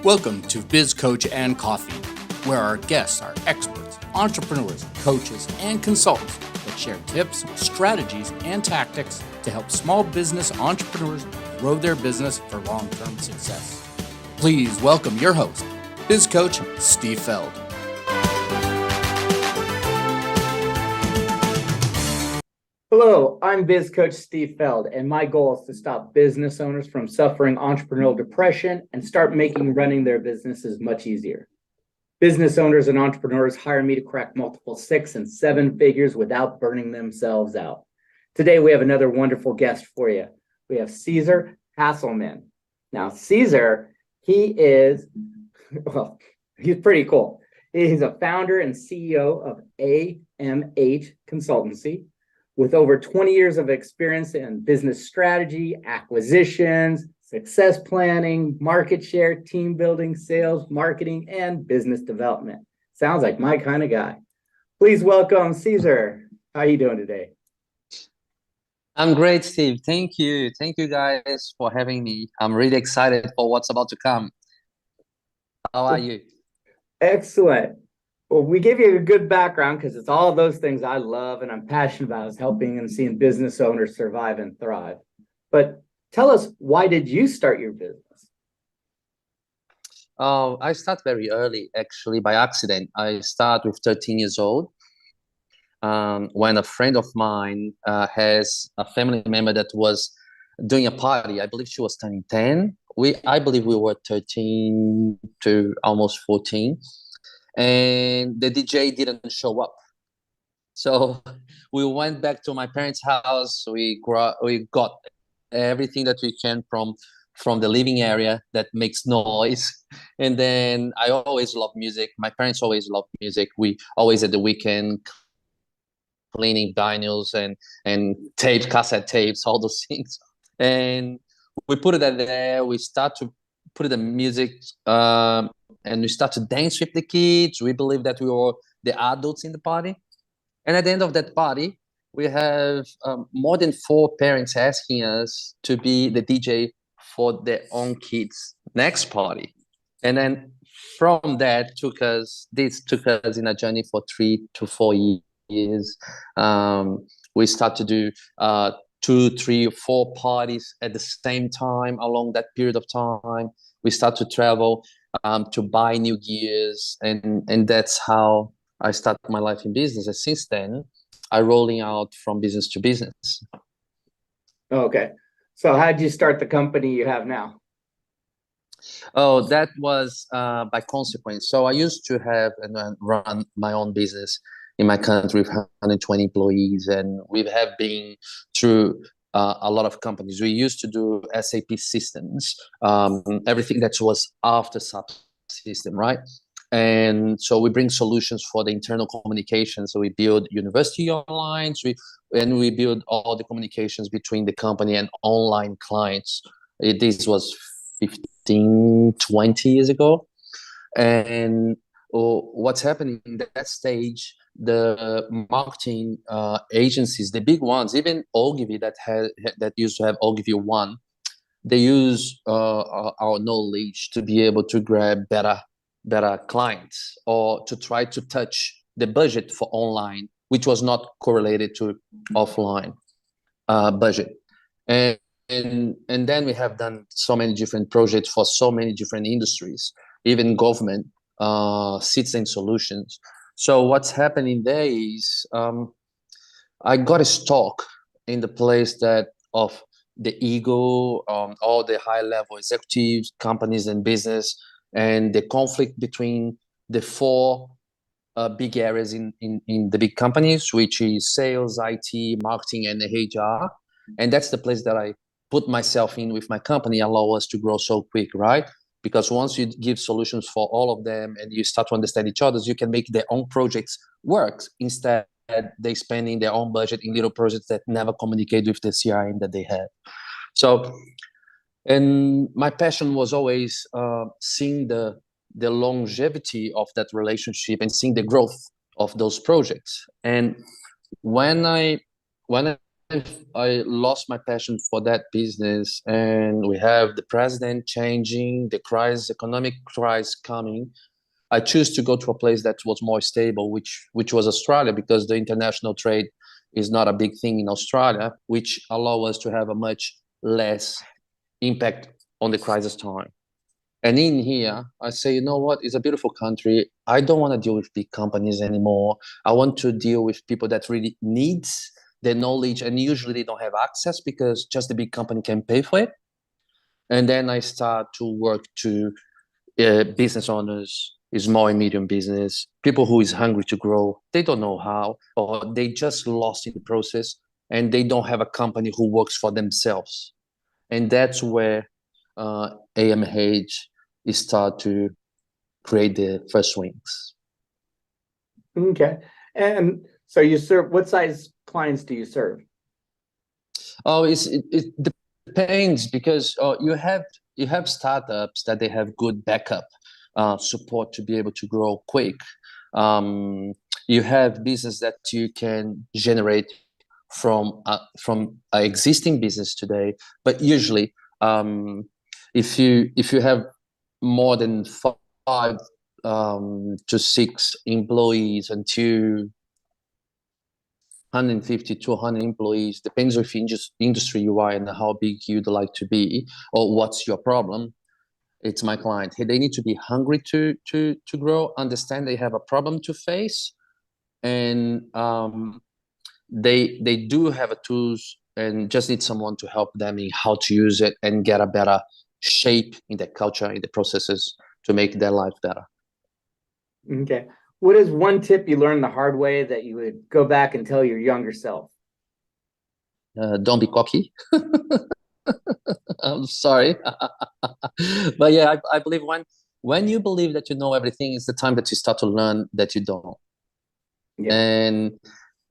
Welcome to Biz Coach and Coffee, where our guests are experts, entrepreneurs, coaches, and consultants that share tips, strategies, and tactics to help small business entrepreneurs grow their business for long-term success. Please welcome your host, Biz Coach Steve Feld. Hello, I'm Biz Coach Steve Feld, and my goal is to stop business owners from suffering entrepreneurial depression and start making running their businesses much easier. Business owners and entrepreneurs hire me to crack multiple 6 and 7 figures without burning themselves out. Today, we have another wonderful guest for you. We have Cesar Hasselmann. Now, Cesar, he's pretty cool. He's a founder and CEO of AMH Consultancy, with over 20 years of experience in business strategy, acquisitions, success planning, market share, team building, sales, marketing, and business development. Sounds like my kind of guy. Please welcome Cesar. How are you doing today? I'm great, Steve. Thank you. Thank you guys for having me. I'm really excited for what's about to come. How are you? Excellent. Well, we gave you a good background because it's all those things I love and I'm passionate about, is helping and seeing business owners survive and thrive. But tell us, why did you start your business? I started very early, actually, by accident. I started with 13 years old when a friend of mine has a family member that was doing a party. I believe she was turning 10. I believe we were 13 to almost 14. And the DJ didn't show up. So we went back to my parents' house. We got everything that we can from the living area that makes noise. And then I always loved music. My parents always loved music. We always at the weekend cleaning vinyls and tapes, cassette tapes, all those things. And we put it there. We start to put the music and we start to dance with the kids. We believe that we were the adults in the party. And at the end of that party, we have more than 4 parents asking us to be the DJ for their own kids' next party. And then from that this took us in a journey for 3 to 4 years. We start to do 2, 3, 4 parties at the same time along that period of time. We start to travel to buy new gears, and that's how I started my life in business. And since then, I'm rolling out from business to business. Okay. So how did you start the company you have now? Oh, that was by consequence. So I used to have and run my own business in my country with 120 employees, and we have been through a lot of companies. We used to do SAP systems, everything that was after SAP system, right? And so we bring solutions for the internal communication. So we build university online, we build all the communications between the company and online clients. This was 15, 20 years ago. And what's happening in that stage, the marketing agencies, the big ones, even Ogilvy that used to have Ogilvy One, they use our knowledge to be able to grab better clients, or to try to touch the budget for online, which was not correlated to offline budget. And then we have done so many different projects for so many different industries, even government, citizen solutions. So what's happening there is I got stuck in the place that of the ego, all the high-level executives, companies, and business, and the conflict between the 4 big areas in the big companies, which is sales, IT, marketing, and HR. And that's the place that I put myself in with my company, allow us to grow so quick, right? Because once you give solutions for all of them and you start to understand each other, you can make their own projects work. Instead, they spending their own budget in little projects that never communicate with the CRM that they have. So, and my passion was always seeing the longevity of that relationship and seeing the growth of those projects. And when I I lost my passion for that business, and we have the president changing, the crisis, economic crisis coming. I choose to go to a place that was more stable, which was Australia, because the international trade is not a big thing in Australia, which allow us to have a much less impact on the crisis time. And in here, I say, you know what? It's a beautiful country. I don't want to deal with big companies anymore. I want to deal with people that really needs the knowledge, and usually they don't have access because just the big company can pay for it. And then I start to work to business owners, small and medium business, people who is hungry to grow. They don't know how, or they just lost in the process, and they don't have a company who works for themselves. And that's where AMH start to create the first wings. Okay. And so you serve, what size clients do you serve? Oh, it depends, because you have startups that they have good backup support to be able to grow quick. You have business that you can generate from an existing business today, but usually if you have more than five to six employees and 250, 200 employees, depends which industry you are and how big you'd like to be, or what's your problem. It's my client. Hey, they need to be hungry to grow, understand they have a problem to face, and they do have a tools and just need someone to help them in how to use it and get a better shape in the culture, in the processes, to make their life better. Okay. What is one tip you learned the hard way that you would go back and tell your younger self? Don't be cocky. I'm sorry. But yeah, I believe when you believe that you know everything is the time that you start to learn that you don't. Yeah.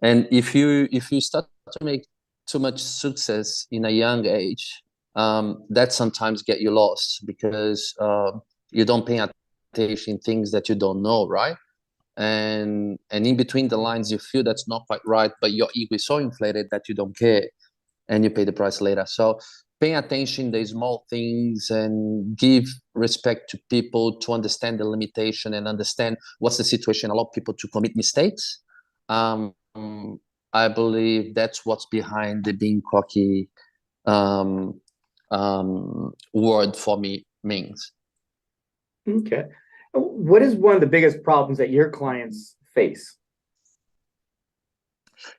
And if you start to make too much success in a young age, that sometimes get you lost, because you don't pay attention things that you don't know, right? And in between the lines, you feel that's not quite right, but your ego is so inflated that you don't care, and you pay the price later. So pay attention to the small things and give respect to people, to understand the limitation and understand what's the situation. A lot of people to commit mistakes. Um, I believe that's what's behind the being cocky um, word for me means. Okay. What is one of the biggest problems that your clients face?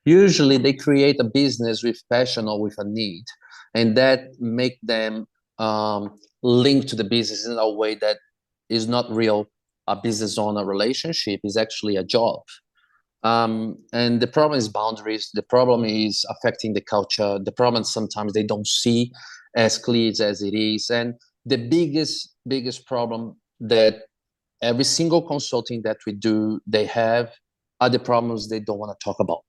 Usually they create a business with passion or with a need, and that make them link to the business in a way that is not real. A business owner relationship is actually a job. And the problem is boundaries. The problem is affecting the culture. The problem sometimes they don't see as clear as it is. And the biggest problem that every single consulting that we do, they have, are the problems they don't want to talk about.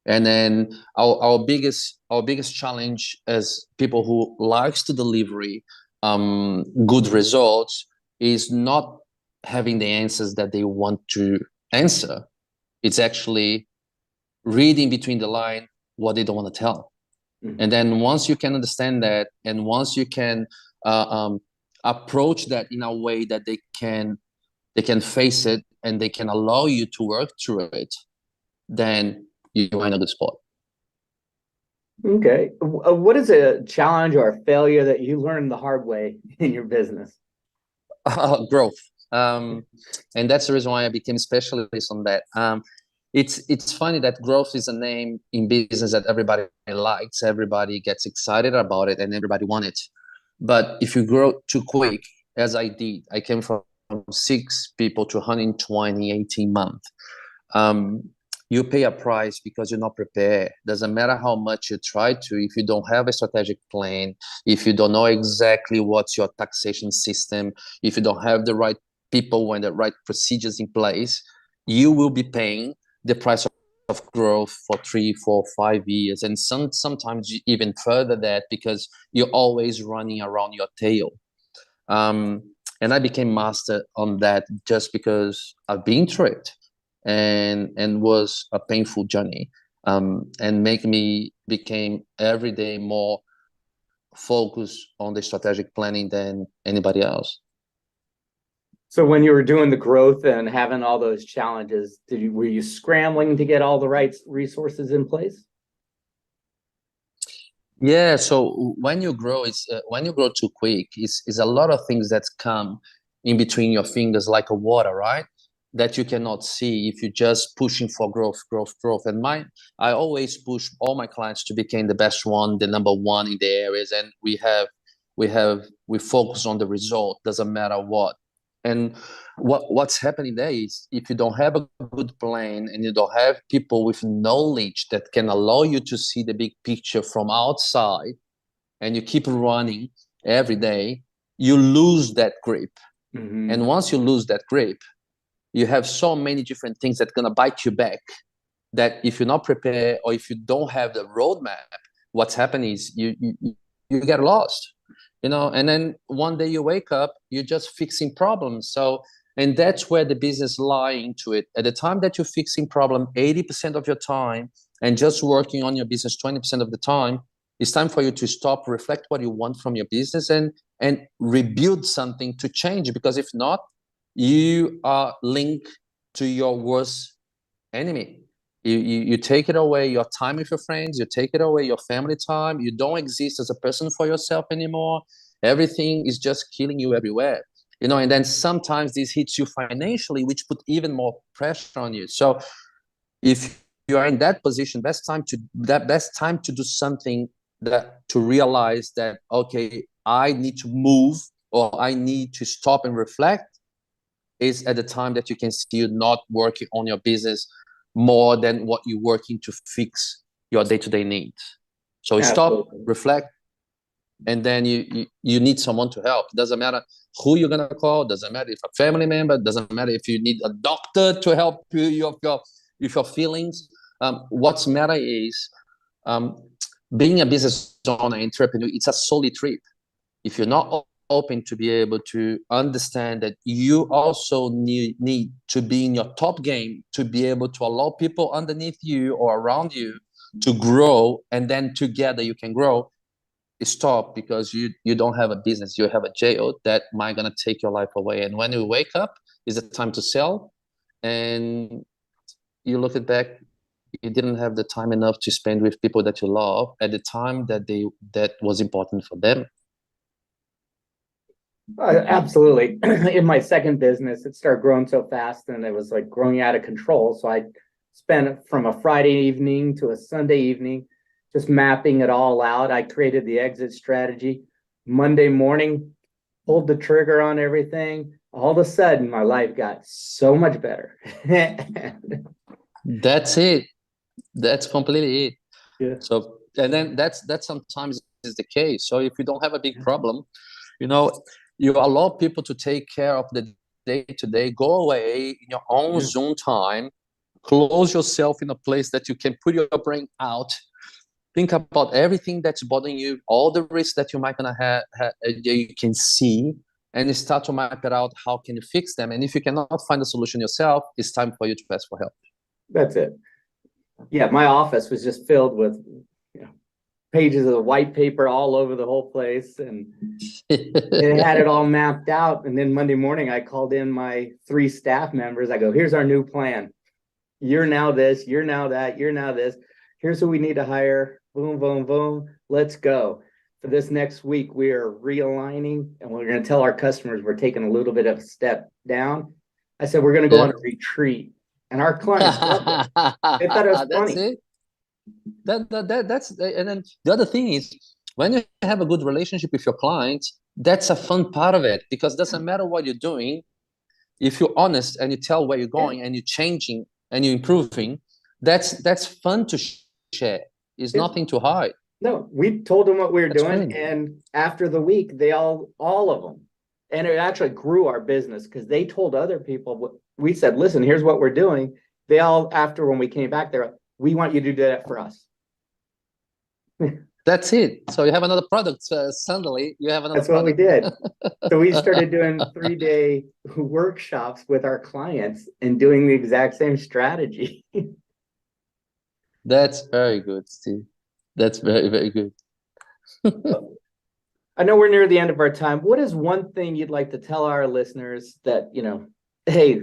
And then our biggest challenge as people who likes to deliver good results is not having the answers that they want to answer. It's actually reading between the line what they don't want to tell. Mm-hmm. And then once you can understand that, and once you can approach that in a way that they can face it and they can allow you to work through it, then you're in a good spot. Okay. What is a challenge or a failure that you learned the hard way in your business? Growth. And that's the reason why I became specialist on that. It's funny that growth is a name in business that everybody likes, everybody gets excited about it, and everybody wants it. But if you grow too quick, as I did, I came from 6 people to 120, 18 months. You pay a price because you're not prepared. Doesn't matter how much you try to, if you don't have a strategic plan, if you don't know exactly what's your taxation system, if you don't have the right people and the right procedures in place, you will be paying the price of growth for 3, 4, 5 years, and sometimes even further that, because you're always running around your tail. And I became master on that just because I've been through it, and was a painful journey. and make me became every day more focused on the strategic planning than anybody else. So when you were doing the growth and having all those challenges, were you scrambling to get all the right resources in place? Yeah, so when you grow, it's when you grow too quick, it's a lot of things that come in between your fingers like a water, right? That you cannot see if you're just pushing for growth, growth, growth. And I always push all my clients to become the best one, the number one in the areas, and we focus on the result, doesn't matter what. And what's happening there is if you don't have a good plan and you don't have people with knowledge that can allow you to see the big picture from outside, and you keep running every day, you lose that grip. Mm-hmm. And once you lose that grip, you have so many different things that are going to bite you back, that if you're not prepared or if you don't have the roadmap, what's happening is you get lost, and then one day you wake up, you're just fixing problems. So, and that's where the business lie into it. At the time that you're fixing problem 80% of your time and just working on your business 20% of the time, it's time for you to stop, reflect what you want from your business, and rebuild something to change. Because if not, you are linked to your worst enemy. You take it away your time with your friends, you take it away your family time, you don't exist as a person for yourself anymore. Everything is just killing you everywhere, and then sometimes this hits you financially, which put even more pressure on you. So if you are in that position, best time to do something, that to realize that, okay, I need to move, or I need to stop and reflect, is at the time that you can see you're not working on your business more than what you're working to fix your day-to-day needs. So stop, reflect, and then you need someone to help. Doesn't matter who you're gonna call, doesn't matter if a family member, doesn't matter if you need a doctor to help you with your feelings. What's matter is being a business owner, entrepreneur, it's a solo trip. If you're not open to be able to understand that you also need to be in your top game to be able to allow people underneath you or around you to grow, and then together you can grow, stop, because you don't have a business, you have a jail that might gonna take your life away. And when you wake up, is the time to sell, and you look it back, you didn't have the time enough to spend with people that you love at the time that was important for them. Absolutely. In my second business, it started growing so fast and it was like growing out of control. So I spent from a Friday evening to a Sunday evening just mapping it all out. I created the exit strategy. Monday morning, pulled the trigger on everything. All of a sudden, my life got so much better. That's it. That's completely it. Yeah. So, and then that's sometimes is the case. So if you don't have a big problem, you allow people to take care of the day-to-day, go away in your own zone time, close yourself in a place that you can put your brain out, think about everything that's bothering you, all the risks that you might gonna have you can see, and start to map it out. How can you fix them? And if you cannot find a solution yourself, it's time for you to ask for help. That's it. Yeah, my office was just filled with pages of white paper all over the whole place, and it had it all mapped out. And then Monday morning, I called in my 3 staff members. I go, here's our new plan. You're now this, you're now that, you're now this. Here's who we need to hire. Boom, boom, boom. Let's go. For this next week, we are realigning, and we're going to tell our customers we're taking a little bit of a step down. I said, we're going to go on a retreat. And our clients loved it. They thought it was funny. That's it. That's and then the other thing is, when you have a good relationship with your clients, that's a fun part of it, because it doesn't matter what you're doing, if you're honest and you tell where you're going and you're changing and you're improving, that's fun to share. It's nothing to hide. No, we told them what we were doing, great. and after the week, they all of them, and it actually grew our business because they told other people. We said, listen, here's what we're doing. They all, after when we came back there, we want you to do that for us. That's it. So you have another product. Suddenly you have another. That's what we did. So we started doing 3-day workshops with our clients and doing the exact same strategy. That's very good, Steve. That's very, very good. I know we're near the end of our time. What is one thing you'd like to tell our listeners that, hey,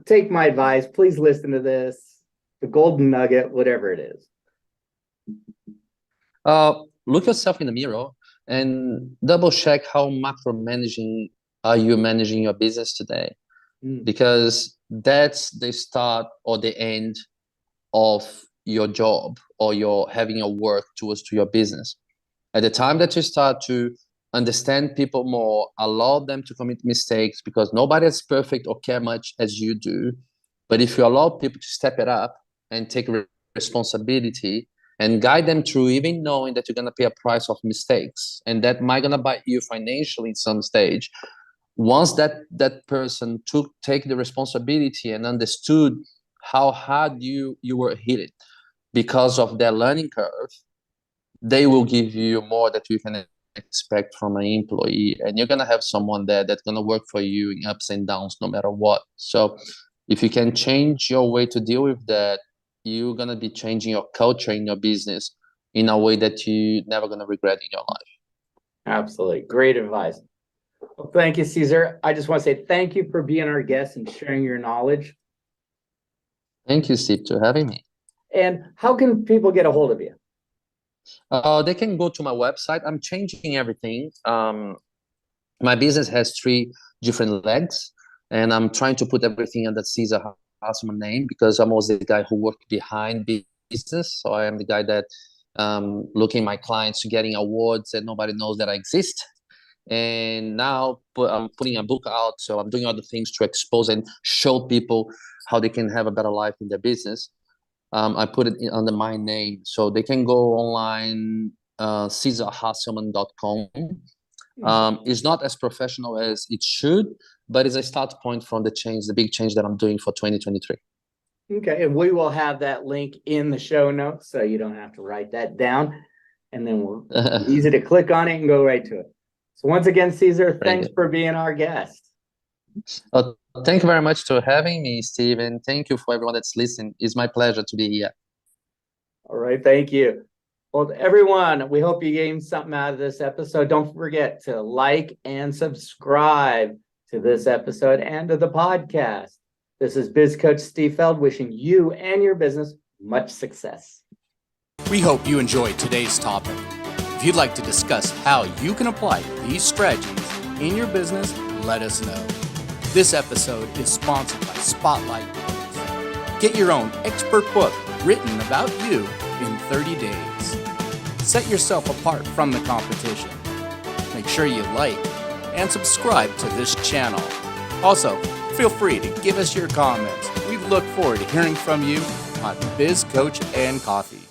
take my advice, please listen to this, the golden nugget, whatever it is? Look yourself in the mirror and double check how macro managing are you managing your business today, because that's the start or the end of your job or your having a work towards to your business. At the time that you start to understand people more, allow them to commit mistakes, because nobody is perfect or care much as you do. But if you allow people to step it up and take responsibility and guide them through, even knowing that you're going to pay a price of mistakes and that might going to bite you financially in some stage, once that person take the responsibility and understood how hard you were hit it because of their learning curve, they will give you more that you can expect from an employee, and you're going to have someone there that's going to work for you in ups and downs no matter what. So if you can change your way to deal with that, you're going to be changing your culture in your business in a way that you're never going to regret in your life. Absolutely. Great advice. Well, thank you, Cesar. I just want to say thank you for being our guest and sharing your knowledge. Thank you, Steve, for having me. And how can people get a hold of you? They can go to my website. I'm changing everything. My business has 3 different legs, and I'm trying to put everything under Cesar Hasselmann name, because I'm always the guy who worked behind business. So I am the guy that looking my clients to getting awards and nobody knows that I exist. And now I'm putting a book out, so I'm doing other things to expose and show people how they can have a better life in their business. I put it under my name, so they can go online, CesarHasselmann.com. It's not as professional as it should, but it's a start point from the big change that I'm doing for 2023. Okay, and we will have that link in the show notes, so you don't have to write that down, and then we'll easy to click on it and go right to it. So once again, Cesar, thanks for being our guest. Thank you very much for having me, Steve, and thank you for everyone that's listening. It's my pleasure to be here. All right, thank you. Well, everyone, we hope you gained something out of this episode. Don't forget to like and subscribe to this episode and to the podcast. This is Biz Coach Steve Feld wishing you and your business much success. We hope you enjoyed today's topic. If you'd like to discuss how you can apply these strategies in your business, let us know. This episode is sponsored by Spotlight Books. Get your own expert book written about you in 30 days. Set yourself apart from the competition. Make sure you like and subscribe to this channel. Also, feel free to give us your comments. We look forward to hearing from you on Biz Coach and Coffee.